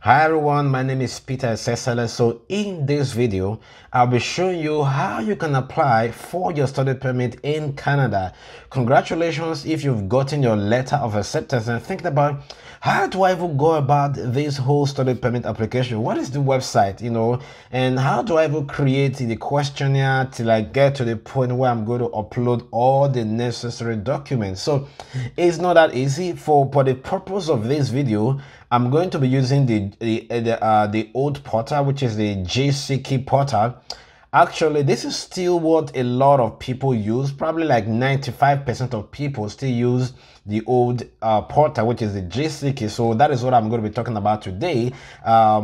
Hi everyone, my name is Peter Sesele. So in this video, I'll be showing you how you can apply for your study permit in Canada. Congratulations if you've gotten your letter of acceptance and thinking about how do I even go about this whole study permit application? What is the website, and how do I even create the questionnaire till I get to the point where I'm going to upload all the necessary documents. So it's not that easy. For the purpose of this video, I'm going to be using the old portal, which is the JCK portal. Actually, this is still what a lot of people use. Probably like 95% of people still use the old portal, which is the JCK. So that is what I'm going to be talking about today.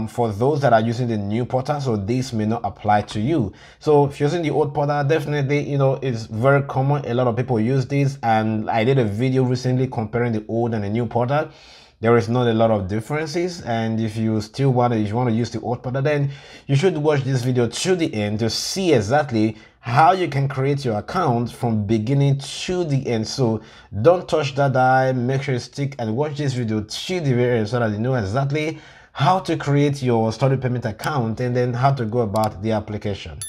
For those that are using the new portal, so this may not apply to you. So if you're using the old portal, definitely, it's very common. A lot of people use this, and I did a video recently comparing the old and the new portal. There is not a lot of differences, and if you still want to use the old portal, then you should watch this video to the end to see exactly how you can create your account from beginning to the end. So don't touch that die, make sure you stick and watch this video to the very end so that you know exactly how to create your study permit account and then how to go about the application.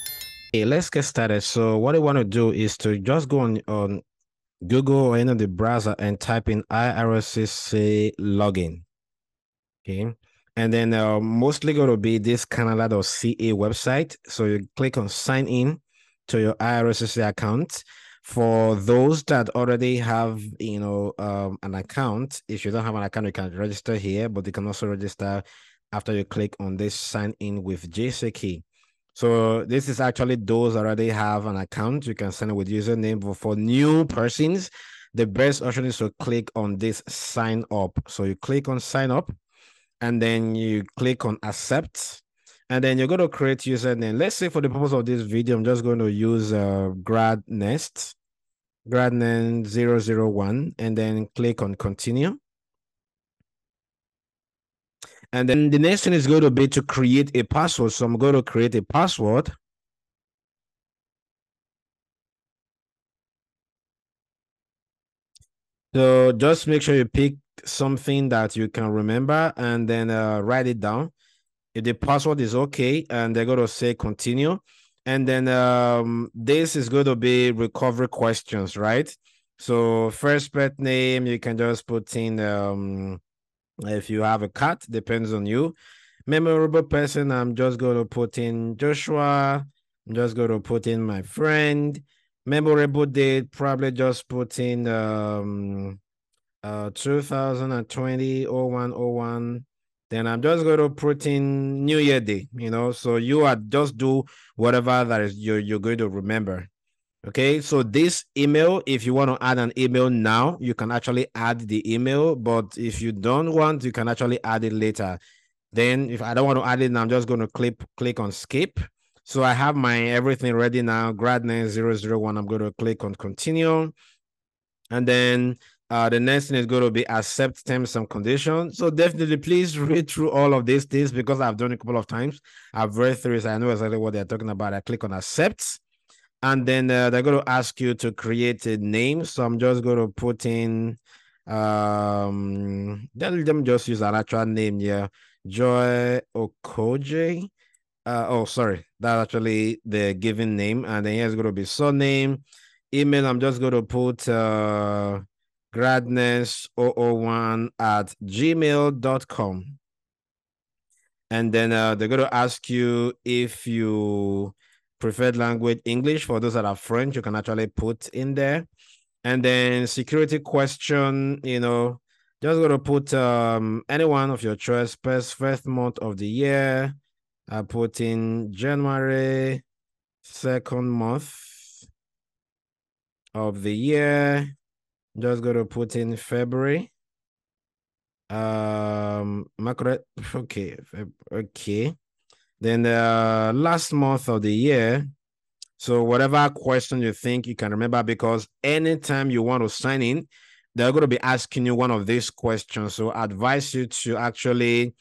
Okay, let's get started. So what I want to do is to just go on Google or any of the browser and type in IRCC login. Okay. And then mostly going to be this Canada.ca website. So you click on sign in to your IRCC account. For those that already have, an account, if you don't have an account, you can register here, but you can also register after you click on this sign in with JCK. So this is actually those already have an account. You can sign it with username, but for new persons, the best option is to click on this sign up. So you click on sign up and then you click on accept. And then you're going to create username. Let's say for the purpose of this video, I'm just going to use GradNext, GradNext 001, and then click on continue. And then the next thing is going to be to create a password. So I'm going to create a password. So just make sure you pick something that you can remember and then write it down. If the password is okay, and they're going to say continue. And then this is going to be recovery questions, right? So first pet name, you can just put in, if you have a cat, depends on you. Memorable person, I'm just going to put in Joshua. I'm just going to put in my friend. Memorable date, probably just put in 2020 0101. Then I'm just going to put in New Year Day, so you are just do whatever that is you're going to remember. Okay, so this email, if you want to add an email now, you can actually add the email, but if you don't want, you can actually add it later. Then if I don't want to add it now, I'm just going to click on skip. So I have my everything ready now, GradNext 001. I'm going to click on continue. And then the next thing is going to be accept terms and conditions. So definitely, please read through all of these things because I've done it a couple of times. I've read through it, so I know exactly what they're talking about. I click on accept. And then they're going to ask you to create a name. So I'm just going to put in, let them just use an actual name here. Joy Okoje. Sorry. That's actually the given name. And then here's going to be surname. Email, I'm just going to put gradness001@gmail.com. And then they're going to ask you if you preferred language English. For those that are French, you can actually put in there. And then security question, just going to put any one of your choice, first month of the year. I put in January, second month of the year. Just going to put in February. Am I correct? Okay. Then the last month of the year. So whatever question you think you can remember, because anytime you want to sign in, they're going to be asking you one of these questions. So I advise you to actually,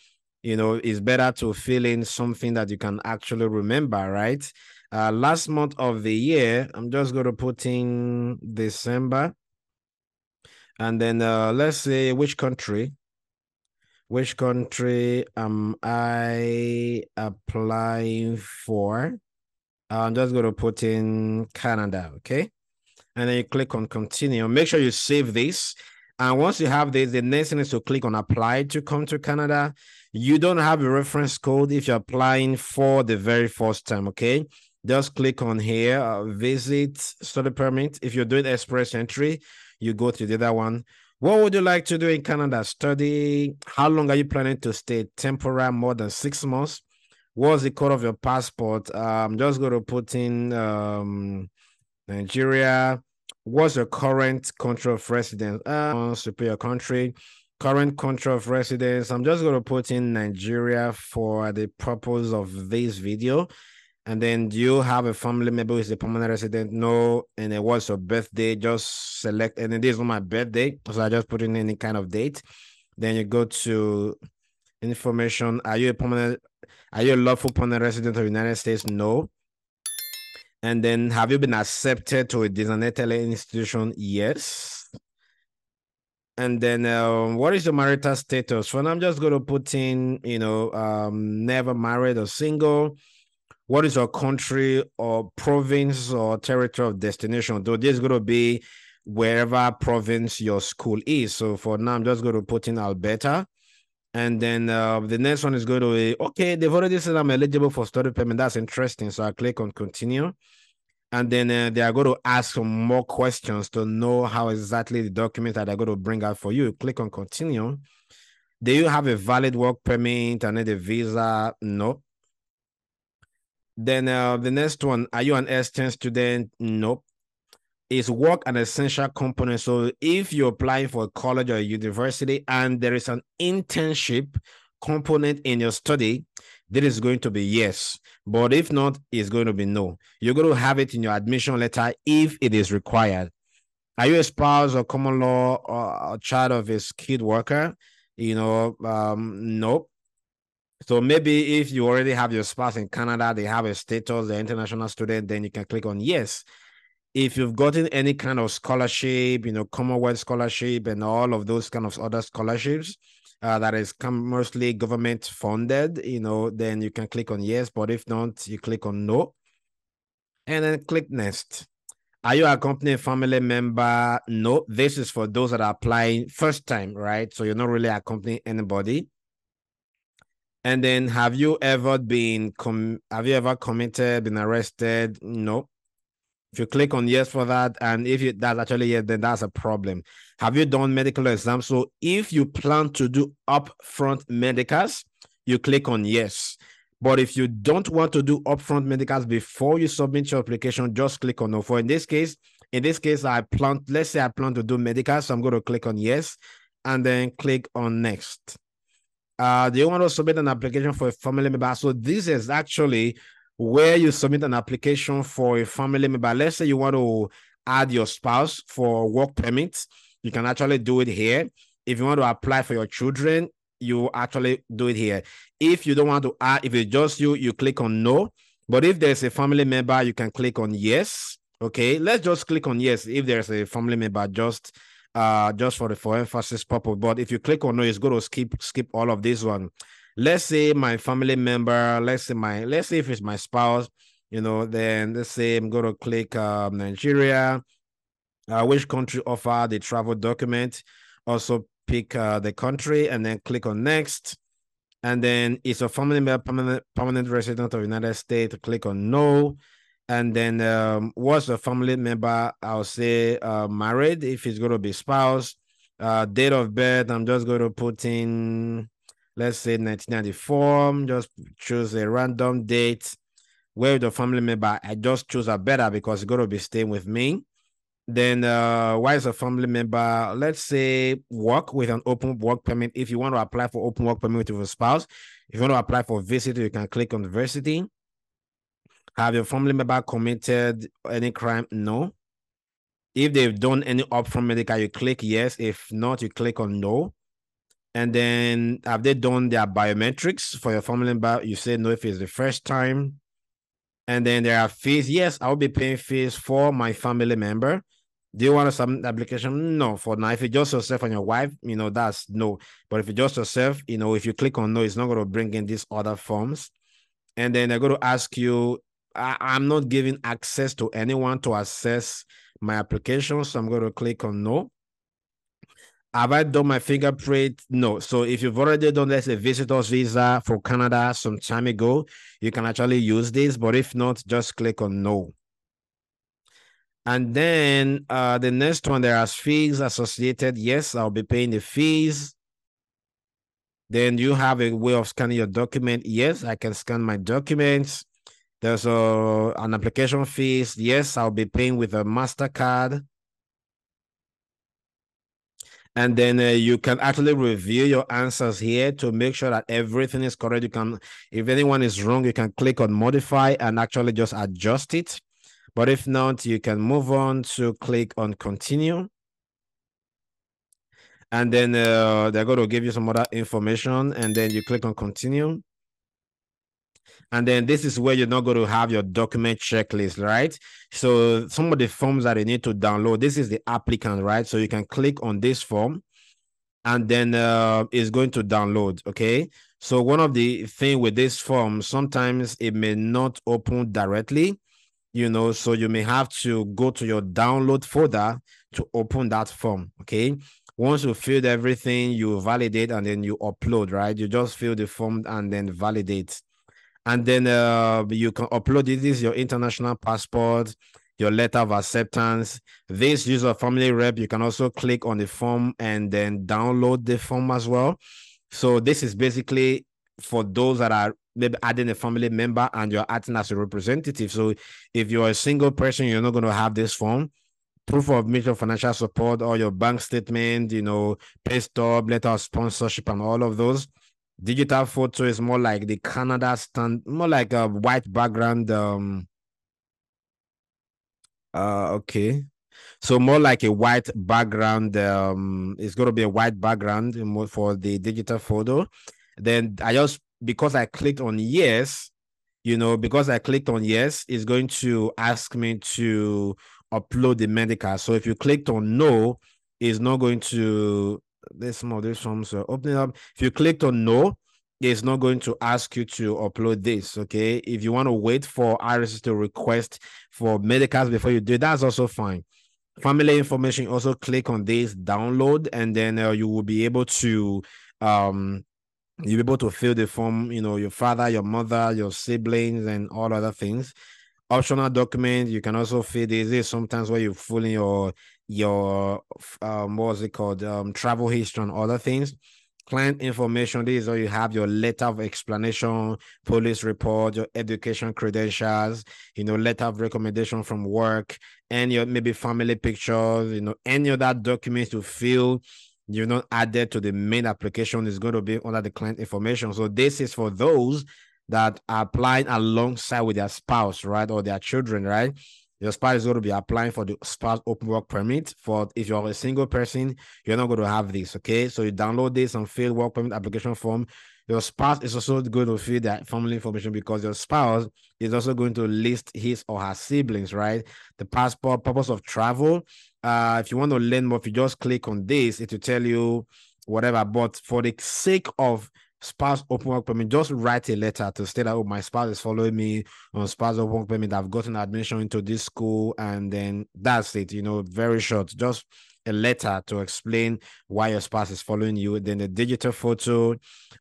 it's better to fill in something that you can actually remember, right? Last month of the year, I'm just going to put in December. And then let's say which country. Which country am I applying for? I'm just going to put in Canada, okay? And then you click on continue. Make sure you save this. And once you have this, the next thing is to click on apply to come to Canada. You don't have a reference code if you're applying for the very first time, okay? Just click on here, visit study permit. If you're doing express entry, you go to the other one. What would you like to do in Canada? Study. How long are you planning to stay? Temporary, more than 6 months. What's the code of your passport? I'm just going to put in Nigeria. What's your current country of residence? Superior country. Current country of residence. I'm just going to put in Nigeria for the purpose of this video. And then, do you have a family member who is a permanent resident? No. And then, what's your birthday? Just select. And then, this is not my birthday, so I just put in any kind of date. Then you go to information. Are you a lawful permanent resident of the United States? No. And then, have you been accepted to a designated institution? Yes. And then, what is your marital status? For now, I'm just going to put in, never married or single. What is your country or province or territory of destination? Though this is going to be wherever province your school is. So for now, I'm just going to put in Alberta. And then the next one is going to be, okay, they've already said I'm eligible for study permit. That's interesting. So I click on continue. And then they are going to ask some more questions to know how exactly the documents that they're going to bring out for you. Click on continue. Do you have a valid work permit and need a visa? No. Then the next one, are you an S10 student? Nope. Is work an essential component? So if you're applying for a college or a university and there is an internship component in your study, this is going to be yes. But if not, it's going to be no. You're going to have it in your admission letter if it is required. Are you a spouse or common law or a child of a skilled worker? Nope. So maybe if you already have your spouse in Canada, they have a status, the international student, then you can click on yes. If you've gotten any kind of scholarship, Commonwealth scholarship and all of those kind of other scholarships that is mostly government funded, then you can click on yes. But if not, you click on no. And then click next. Are you accompanying a family member? No. This is for those that are applying first time, right? So you're not really accompanying anybody. And then, have you ever committed, been arrested? No. If you click on yes for that, and if that's actually yes, then that's a problem. Have you done medical exams? So if you plan to do upfront medicals, you click on yes. But if you don't want to do upfront medicals before you submit your application, just click on no. For in this case, let's say I plan to do medicals, so I'm going to click on yes, and then click on next. Do you want to submit an application for a family member? So this is actually where you submit an application for a family member. Let's say you want to add your spouse for work permits. You can actually do it here. If you want to apply for your children, you actually do it here. If you don't want to add, if it's just you, you click on no. But if there's a family member, you can click on yes. Okay, let's just click on yes if there's a family member, just for emphasis purpose. But if you click on no, it's going to skip all of this one. Let's say my family member, let's say if it's my spouse, then let's say I'm going to click Nigeria. Which country offer the travel document? Also pick the country and then click on next. And then it's a family member, permanent resident of the United States. Click on no. And then what's a family member? I'll say married if it's going to be spouse. Date of birth, I'm just going to put in, let's say 1994. Just choose a random date. Where with the family member, I just choose a better because it's going to be staying with me. Then why is a family member? Let's say work with an open work permit. If you want to apply for open work permit with a spouse, if you want to apply for visitor, you can click on visiting. Have your family member committed any crime? No. If they've done any upfront medical, you click yes. If not, you click on no. And then have they done their biometrics for your family member? You say no if it's the first time. And then there are fees. Yes, I'll be paying fees for my family member. Do you want to submit the application? No, for now. If it's just yourself and your wife, that's no. But if it's just yourself, if you click on no, it's not going to bring in these other forms. And then they're going to ask you, I'm not giving access to anyone to access my application. So I'm going to click on no. Have I done my fingerprint? No. So if you've already done, let's say, visitor's visa for Canada some time ago, you can actually use this. But if not, just click on no. And then the next one, there are fees associated. Yes, I'll be paying the fees. Then you have a way of scanning your document. Yes, I can scan my documents. There's an application fees. Yes, I'll be paying with a MasterCard. And then you can actually review your answers here to make sure that everything is correct. You can, if anyone is wrong, you can click on modify and actually just adjust it. But if not, you can move on to click on continue. And then they're going to give you some other information, and then you click on continue. And then this is where you're not going to have your document checklist, right? So some of the forms that you need to download, this is the applicant, right? So you can click on this form, and then it's going to download. Okay, so one of the thing with this form, sometimes it may not open directly, so you may have to go to your download folder to open that form. Okay, once you filled everything, you validate and then you upload, right? You just fill the form and then validate, and then you can upload it. This is your international passport, your letter of acceptance. This user family rep, you can also click on the form and then download the form as well. So this is basically for those that are maybe adding a family member and you're acting as a representative. So if you're a single person, you're not going to have this form. Proof of mutual financial support, or your bank statement, pay stub, letter of sponsorship, and all of those. Digital photo is more like the Canada stand, more like a white background. Okay. So more like a white background. It's going to be a white background for the digital photo. Then because I clicked on yes, because I clicked on yes, it's going to ask me to upload the medical. So if you clicked on no, it's not going to, there's some of these forms opening up. If you clicked on no, it's not going to ask you to upload this. Okay, if you want to wait for IRS to request for medicals before you do it, that's also fine. Family information, also click on this download, and then you will be able to you'll be able to fill the form, your father, your mother, your siblings, and all other things. Optional document, you can also fill this. This is sometimes where you fill in your what was it called, travel history and other things. Client information, this is where you have your letter of explanation, police report, your education credentials, letter of recommendation from work, and your maybe family pictures, any other documents to fill not added to the main application is going to be under the client information. So this is for those that are applying alongside with their spouse, right, or their children, right? Your spouse is going to be applying for the spouse open work permit. For if you're a single person, you're not going to have this. Okay, so you download this and fill work permit application form. Your spouse is also going to fill that family information, because your spouse is also going to list his or her siblings, right? The passport, purpose of travel. If you want to learn more, if you just click on this, it will tell you whatever. But for the sake of spouse open work permit, just write a letter to state that, oh, my spouse is following me on spouse open work permit. I've gotten admission into this school, and then that's it. Very short. Just a letter to explain why your spouse is following you. Then the digital photo,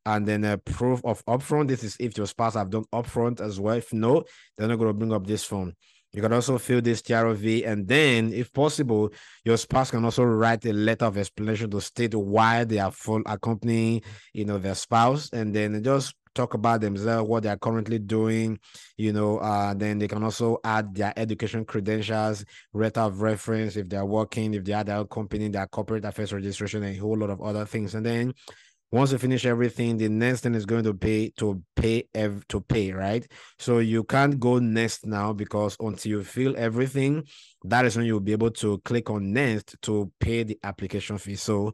and then a proof of upfront. This is if your spouse have done upfront as well. If no, they're not going to bring up this form. You can also fill this TROV, and then, if possible, your spouse can also write a letter of explanation to state why they are full accompanying, their spouse, and then just talk about themselves, what they are currently doing, then they can also add their education credentials, letter of reference, if they're working, if they are their own company, their corporate affairs registration, and a whole lot of other things. And then once you finish everything, the next thing is going to pay, right? So you can't go next now, because until you fill everything, that is when you'll be able to click on next to pay the application fee. So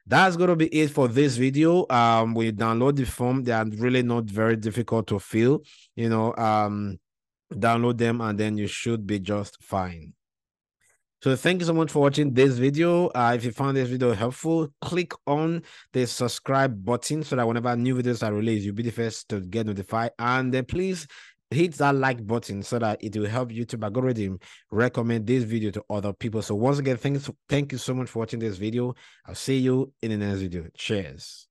that's going to be it for this video. When you download the form, they are really not very difficult to fill. Download them, and then you should be just fine. So thank you so much for watching this video. If you found this video helpful, click on the subscribe button so that whenever new videos are released, you'll be the first to get notified. And then please hit that like button so that it will help YouTube algorithm recommend this video to other people. So once again, thank you so much for watching this video. I'll see you in the next video. Cheers.